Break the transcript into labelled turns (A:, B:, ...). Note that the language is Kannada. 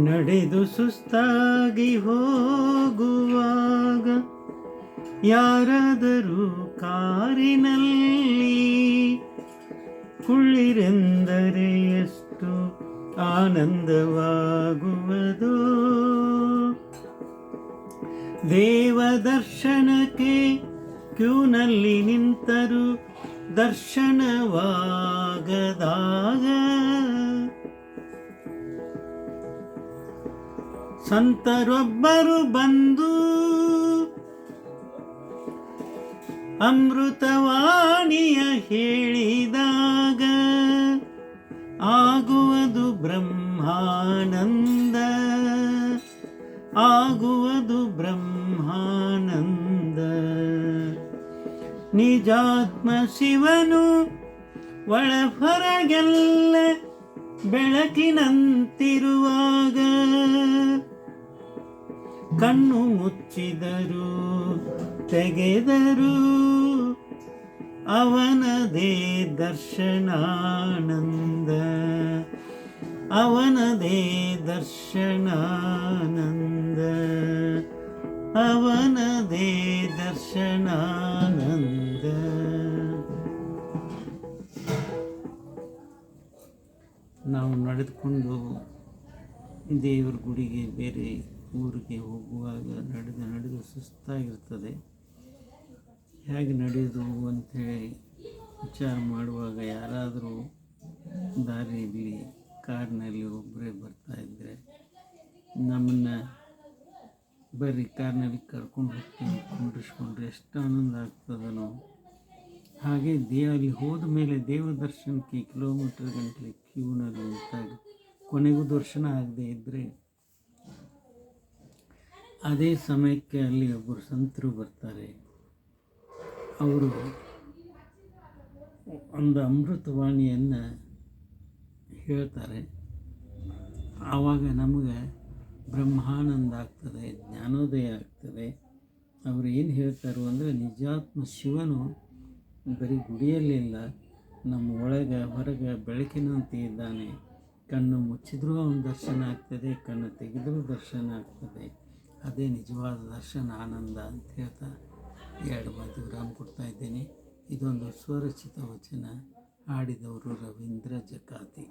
A: ನಡೆದು ಸುಸ್ತಾಗಿ ಹೋಗುವಾಗ ಯಾರಾದರೂ ಕಾರಿನಲ್ಲಿ ಕುಳ್ಳಿರೆಂದರೆ ಎಷ್ಟು ಆನಂದವಾಗುವುದು. ದೇವದರ್ಶನಕ್ಕೆ ಕ್ಯೂನಲ್ಲಿ ನಿಂತರೂ ದರ್ಶನವಾಗದಾಗ ಸಂತರೊಬ್ಬರು ಬಂದು ಅಮೃತವಾಣಿಯ ಹೇಳಿದಾಗ ಆಗುವುದು ಬ್ರಹ್ಮಾನಂದ, ಆಗುವುದು ಬ್ರಹ್ಮಾನಂದ. ನಿಜಾತ್ಮ ಶಿವನು ಒಳ ಹೊರಗೆಲ್ಲ ಬೆಳಕಿನಂತಿರುವಾಗ ಕಣ್ಣು ಮುಚ್ಚಿದರು ತೆಗೆದರು ಅವನದೇ ದರ್ಶನಾನಂದ, ಅವನದೇ ದರ್ಶನಾನಂದ, ಅವನದೇ ದರ್ಶನಾನಂದ. ನಾವು ನಡೆದುಕೊಂಡು ದೇವರ ಗುಡಿಗೆ ಬೇರೆ ಊರಿಗೆ ಹೋಗುವಾಗ ನಡೆದು ಸುಸ್ತಾಗಿರ್ತದೆ. ಹೇಗೆ ನಡೆಯೋದು ಅಂಥೇಳಿ ವಿಚಾರ ಮಾಡುವಾಗ ಯಾರಾದರೂ ದಾರಿಯಲ್ಲಿ ಕಾರ್ನಲ್ಲಿ ಒಬ್ಬರೇ ಬರ್ತಾಯಿದ್ರೆ ನಮ್ಮನ್ನು ಬರೀ ಕಾರ್ನಲ್ಲಿ ಕರ್ಕೊಂಡು ಹೋಗ್ತೀನಿ ಕುಂಡ್ರಿಸ್ಕೊಂಡ್ರೆ ಎಷ್ಟು ಆನಂದ ಆಗ್ತದನೋ ಹಾಗೆ ಅಲ್ಲಿ ಹೋದ ಮೇಲೆ ದೇವ ದರ್ಶನಕ್ಕೆ ಕಿಲೋಮೀಟರ್ ಗಂಟಲೆ ಕ್ಯೂನಲ್ಲಿ ನಿಂತಾಗ ಕೊನೆಗೂ ದರ್ಶನ ಆಗದೆ ಇದ್ದರೆ ಅದೇ ಸಮಯಕ್ಕೆ ಅಲ್ಲಿ ಒಬ್ಬರು ಸಂತರು ಬರ್ತಾರೆ. ಅವರು ಒಂದು ಅಮೃತವಾಣಿಯನ್ನು ಹೇಳ್ತಾರೆ. ಆವಾಗ ನಮಗೆ ಬ್ರಹ್ಮಾನಂದ ಆಗ್ತದೆ, ಜ್ಞಾನೋದಯ ಆಗ್ತದೆ. ಅವರು ಏನು ಹೇಳ್ತಾರೋ ಅಂದರೆ ನಿಜಾತ್ಮ ಶಿವನು ಬರೀ ಗುಡಿಯಲ್ಲಿಲ್ಲ, ನಮ್ಮ ಒಳಗೆ ಹೊರಗೆ ಬೆಳಕಿನಂತೆ ಇದ್ದಾನೆ. ಕಣ್ಣು ಮುಚ್ಚಿದ್ರೂ ಅವನ ದರ್ಶನ ಆಗ್ತದೆ, ಕಣ್ಣು ತೆಗೆದರೂ ದರ್ಶನ ಆಗ್ತದೆ. ಅದೇ ನಿಜವಾದ ದರ್ಶನ ಆನಂದ ಅಂತ ಹೇಳ್ತಾ ಎರಡು ಮಾತು ವಿರಾಮ ಕೊಡ್ತಾ ಇದ್ದೇನೆ. ಇದೊಂದು ಸ್ವರಚಿತ ವಚನ, ಹಾಡಿದವರು ರವೀಂದ್ರ ಜಕಾತಿ.